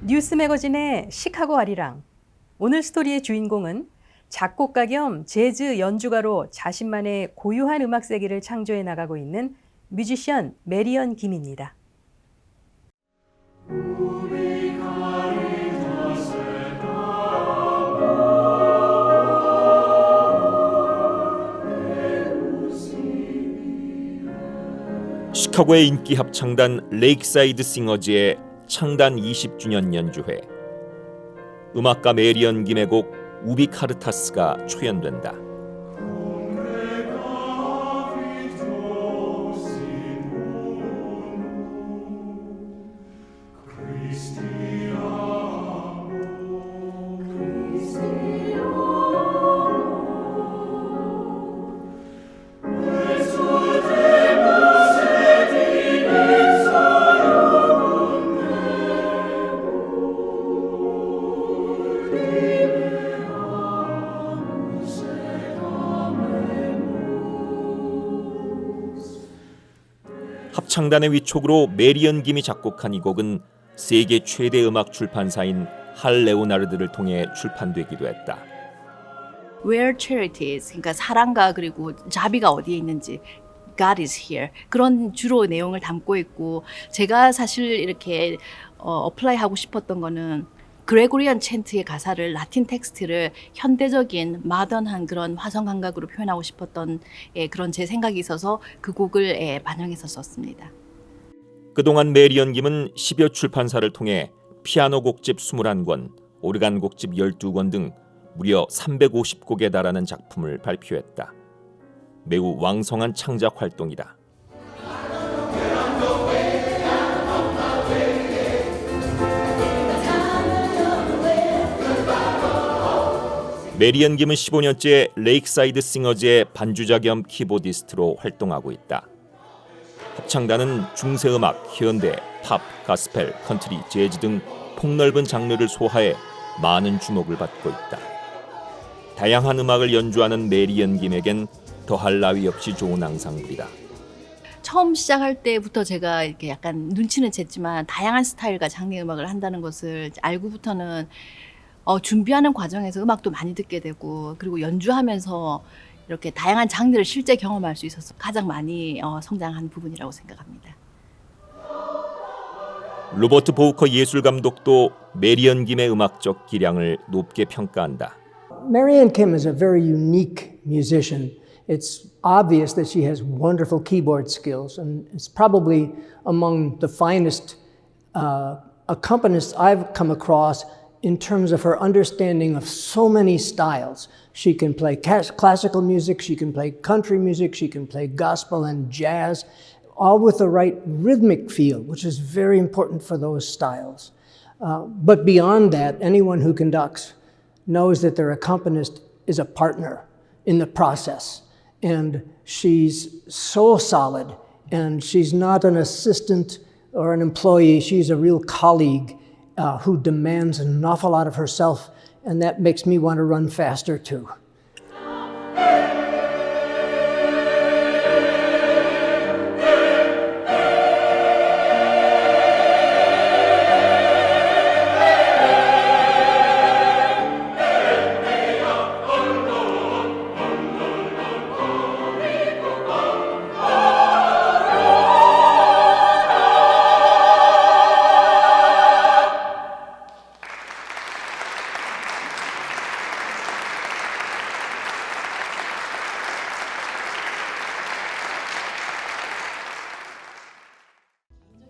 뉴스 매거진의 시카고 아리랑. 오늘 스토리의 주인공은 작곡가 겸 재즈 연주가로 자신만의 고유한 음악 세계를 창조해 나가고 있는 뮤지션 메리언 김입니다. 시카고의 인기 합창단 레이크사이드 싱어즈의 창단 20주년 연주회. 음악가 메리언 김의 곡 우비 카르타스가 초연된다. 합창단의 위촉으로 메리언 김이 작곡한 이 곡은 세계 최대 음악 출판사인 할 레오나르드를 통해 출판되기도 했다. Where charity is, 그러니까 사랑과 그리고 자비가 어디에 있는지, God is here, 그런 주로 내용을 담고 있고, 제가 사실 이렇게 어플라이하고 싶었던 거는 그레고리안 챈트의 가사를, 라틴 텍스트를 현대적인 마던한 그런 화성 감각으로 표현하고 싶었던 그런 제 생각이 있어서 그 곡을 반영해서 썼습니다. 그동안 메리언 김은 10여 출판사를 통해 피아노 곡집 21권, 오르간 곡집 12권 등 무려 350곡에 달하는 작품을 발표했다. 매우 왕성한 창작 활동이다. 메리언 김은 15년째 레이크사이드 싱어즈의 반주자 겸 키보디스트로 활동하고 있다. 합창단은 중세음악, 현대, 팝, 가스펠, 컨트리, 재즈 등 폭넓은 장르를 소화해 많은 주목을 받고 있다. 다양한 음악을 연주하는 메리언 김에겐 더할 나위 없이 좋은 앙상블이다. 처음 시작할 때부터 제가 이렇게 약간 눈치는 챘지만 다양한 스타일과 장르 음악을 한다는 것을 알고부터는 준비하는 과정에서 음악도 많이 듣게 되고, 그리고 연주하면서 이렇게 다양한 장르를 실제 경험할 수 있어서 가장 많이 성장한 부분이라고 생각합니다. 로버트 보우커 예술감독도 메리언 김의 음악적 기량을 높게 평가한다. Marianne Kim is a very unique musician. It's obvious that she has wonderful keyboard skills, and it's probably among the finest accompanists I've come across in terms of her understanding of so many styles. She can play classical music, she can play country music, she can play gospel and jazz, all with the right rhythmic feel, which is very important for those styles. But beyond that, anyone who conducts knows that their accompanist is a partner in the process. And she's so solid, and she's not an assistant or an employee, she's a real colleague who demands an awful lot of herself, and that makes me want to run faster too.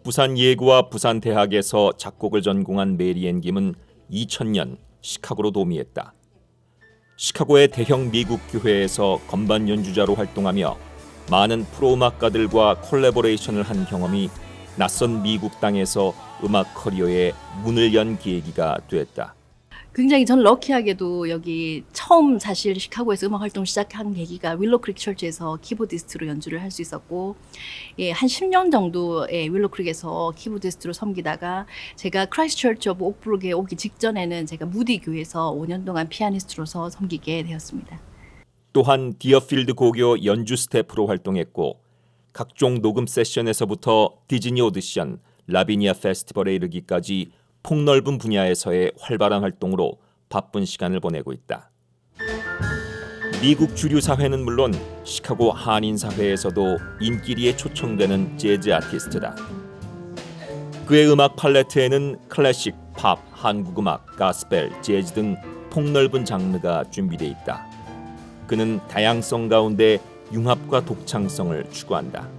부산 예구와 부산 대학에서 작곡을 전공한 메리언 김은 2000년 시카고로 도미했다. 시카고의 대형 미국 교회에서 건반 연주자로 활동하며 많은 프로 음악가들과 콜래보레이션을 한 경험이 낯선 미국 땅에서 음악 커리어에 문을 연 계기가 됐다. 굉장히 저는 럭키하게도 여기 처음 사실 시카고에서 음악 활동 시작한 계기가 윌로우 크릭 철치에서 키보디스트로 연주를 할 수 있었고, 한 10년 정도 윌로우 크릭에서 키보디스트로 섬기다가 제가 크라이스트 철치 오브 옥브룩에 오기 직전에는 제가 무디 교회에서 5년 동안 피아니스트로서 섬기게 되었습니다. 또한 디어필드 고교 연주 스태프로 활동했고 각종 녹음 세션에서부터 디즈니 오디션, 라비니아 페스티벌에 이르기까지 폭넓은 분야에서의 활발한 활동으로 바쁜 시간을 보내고 있다. 미국 주류 사회는 물론 시카고 한인 사회에서도 인기리에 초청되는 재즈 아티스트다. 그의 음악 팔레트에는 클래식, 팝, 한국 음악, 가스펠, 재즈 등 폭넓은 장르가 준비돼 있다. 그는 다양성 가운데 융합과 독창성을 추구한다.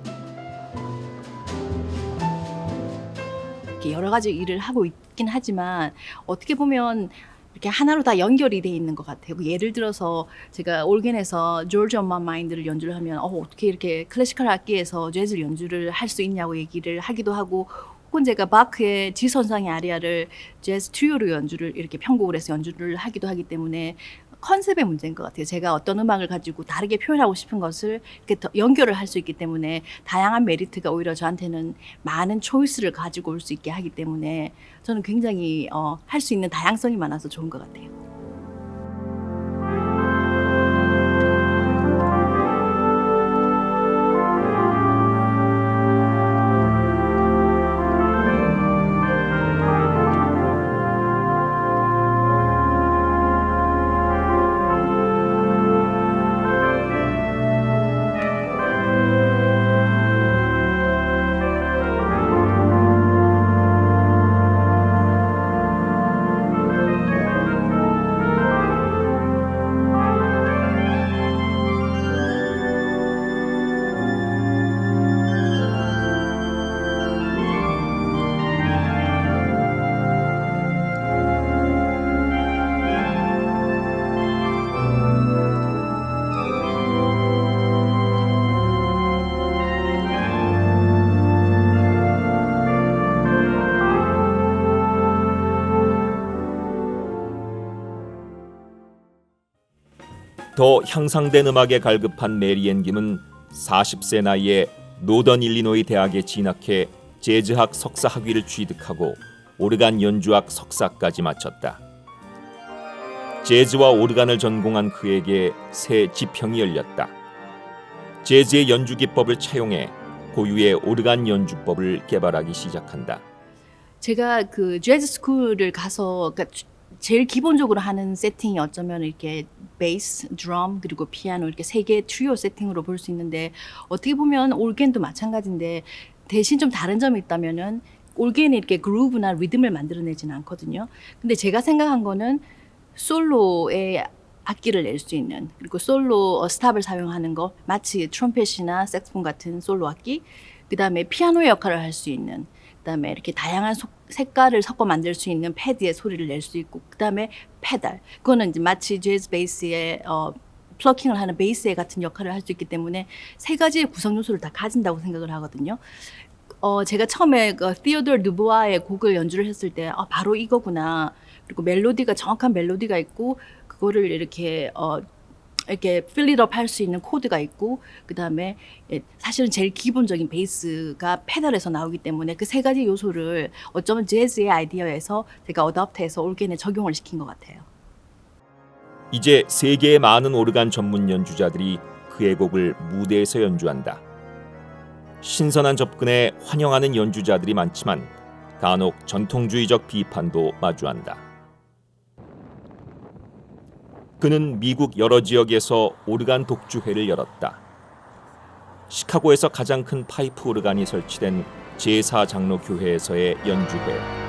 여러 가지 일을 하고 있긴 하지만 어떻게 보면 이렇게 하나로 다 연결이 돼 있는 것 같아요. 예를 들어서 제가 올겐에서 조지 엄마 마인드를 연주를 하면 어떻게 이렇게 클래시컬 악기에서 재즈 연주를 할 수 있냐고 얘기를 하기도 하고, 혹은 제가 바크의 지선상의 아리아를 재즈 트리오로 연주를 이렇게 편곡을 해서 연주를 하기도 하기 때문에 컨셉의 문제인 것 같아요. 제가 어떤 음악을 가지고 다르게 표현하고 싶은 것을 이렇게 더 연결을 할 수 있기 때문에 다양한 메리트가 오히려 저한테는 많은 초이스를 가지고 올 수 있게 하기 때문에 저는 굉장히 할 수 있는 다양성이 많아서 좋은 것 같아요. 더 향상된 음악에 갈급한 메리앤 김은 40세 나이에 노던 일리노이 대학에 진학해 재즈학 석사 학위를 취득하고 오르간 연주학 석사까지 마쳤다. 재즈와 오르간을 전공한 그에게 새 지평이 열렸다. 재즈의 연주 기법을 차용해 고유의 오르간 연주법을 개발하기 시작한다. 제가 그 재즈 스쿨을 가서 제일 기본적으로 하는 세팅이 어쩌면 이렇게 베이스, 드럼, 그리고 피아노 이렇게 세 개의 트리오 세팅으로 볼 수 있는데, 어떻게 보면 올겐도 마찬가지인데 대신 좀 다른 점이 있다면은 올겐이 이렇게 그루브나 리듬을 만들어내지는 않거든요. 근데 제가 생각한 거는 솔로의 악기를 낼 수 있는, 그리고 솔로 스탑을 사용하는 거, 마치 트럼펫이나 색스폰 같은 솔로 악기, 그다음에 피아노의 역할을 할 수 있는, 그다음에 이렇게 다양한 색깔을 섞어 만들 수 있는 패드의 소리를 낼 수 있고, 그다음에 페달, 그거는 이제 마치 재즈 베이스의 플러킹을 하는 베이스의 같은 역할을 할 수 있기 때문에 세 가지의 구성 요소를 다 가진다고 생각을 하거든요. 제가 처음에 그 티오도르 누보아의 곡을 연주를 했을 때 바로 이거구나. 그리고 멜로디가 정확한 멜로디가 있고, 그거를 이렇게 필릿업 할 수 있는 코드가 있고, 그다음에 사실은 제일 기본적인 베이스가 페달에서 나오기 때문에 그 세 가지 요소를 어쩌면 재즈의 아이디어에서 제가 어답트해서 올겐에 적용을 시킨 것 같아요. 이제 세계의 많은 오르간 전문 연주자들이 그의 곡을 무대에서 연주한다. 신선한 접근에 환영하는 연주자들이 많지만 간혹 전통주의적 비판도 마주한다. 그는 미국 여러 지역에서 오르간 독주회를 열었다. 시카고에서 가장 큰 파이프 오르간이 설치된 제4장로교회에서의 연주회.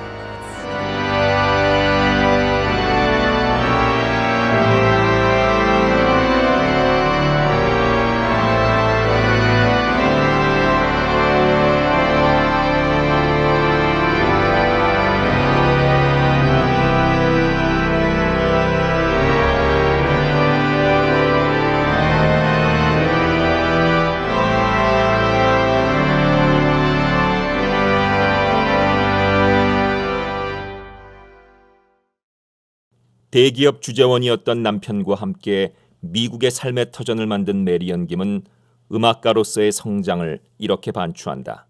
대기업 주재원이었던 남편과 함께 미국의 삶의 터전을 만든 메리언 김은 음악가로서의 성장을 이렇게 반추한다.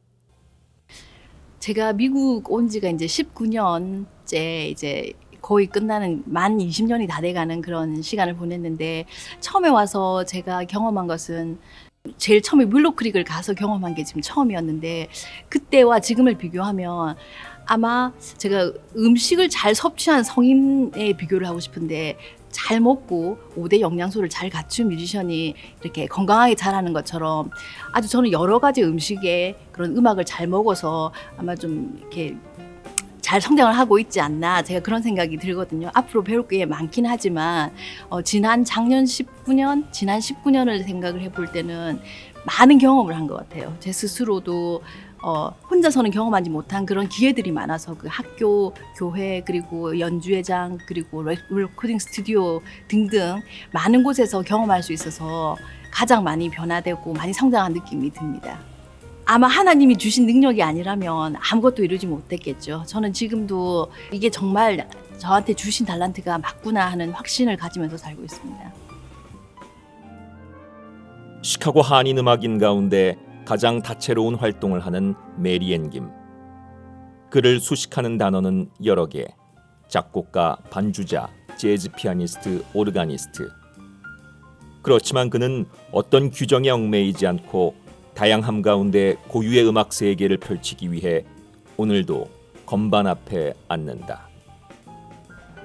제가 미국 온 지가 이제 19년째 이제 거의 끝나는 만 20년이 다 돼가는 그런 시간을 보냈는데, 처음에 와서 제가 경험한 것은 제일 처음에 윌로크릭을 가서 경험한 게 지금 처음이었는데 그때와 지금을 비교하면 아마 제가 음식을 잘 섭취한 성인의 비교를 하고 싶은데 잘 먹고 5대 영양소를 잘 갖춘 뮤지션이 이렇게 건강하게 자라는 것처럼 아주 저는 여러 가지 음식에 그런 음악을 잘 먹어서 아마 좀 이렇게 잘 성장을 하고 있지 않나 제가 그런 생각이 들거든요. 앞으로 배울 게 많긴 하지만 지난 19년을 생각을 해볼 때는 많은 경험을 한 것 같아요. 제 스스로도 혼자서는 경험하지 못한 그런 기회들이 많아서 그 학교, 교회, 그리고 연주회장, 그리고 레코딩 스튜디오 등등 많은 곳에서 경험할 수 있어서 가장 많이 변화되고 많이 성장한 느낌이 듭니다. 아마 하나님이 주신 능력이 아니라면 아무것도 이루지 못했겠죠. 저는 지금도 이게 정말 저한테 주신 달란트가 맞구나 하는 확신을 가지면서 살고 있습니다. 시카고 한인 음악인 가운데 가장 다채로운 활동을 하는 메리앤 김. 그를 수식하는 단어는 여러 개. 작곡가, 반주자, 재즈 피아니스트, 오르가니스트. 그렇지만 그는 어떤 규정에 얽매이지 않고 다양함 가운데 고유의 음악 세계를 펼치기 위해 오늘도 건반 앞에 앉는다.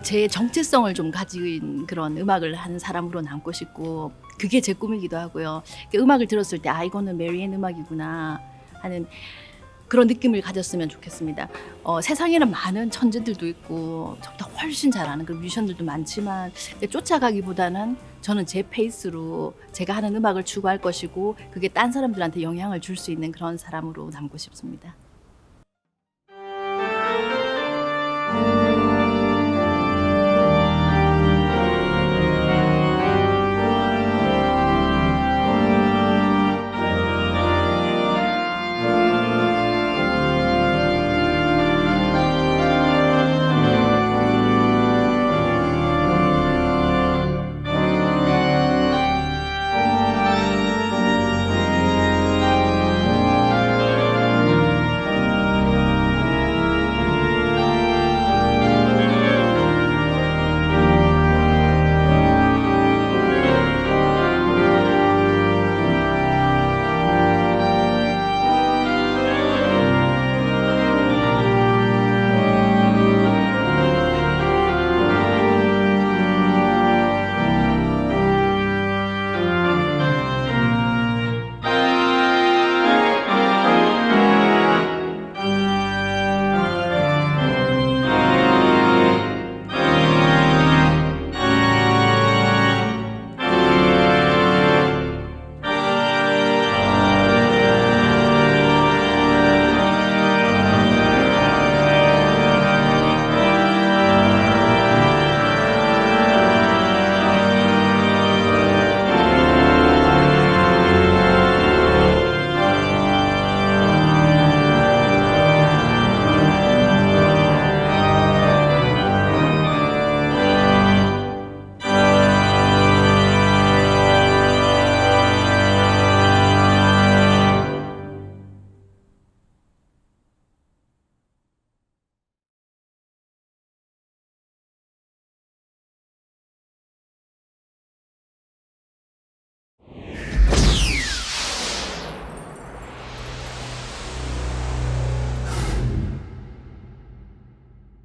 제 정체성을 좀 가진 그런 음악을 하는 사람으로 남고 싶고 그게 제 꿈이기도 하고요. 음악을 들었을 때 이거는 메리앤 음악이구나 하는 그런 느낌을 가졌으면 좋겠습니다. 세상에는 많은 천재들도 있고 저보다 훨씬 잘하는 그런 뮤지션들도 많지만 쫓아가기보다는 저는 제 페이스로 제가 하는 음악을 추구할 것이고 그게 딴 사람들한테 영향을 줄 수 있는 그런 사람으로 남고 싶습니다.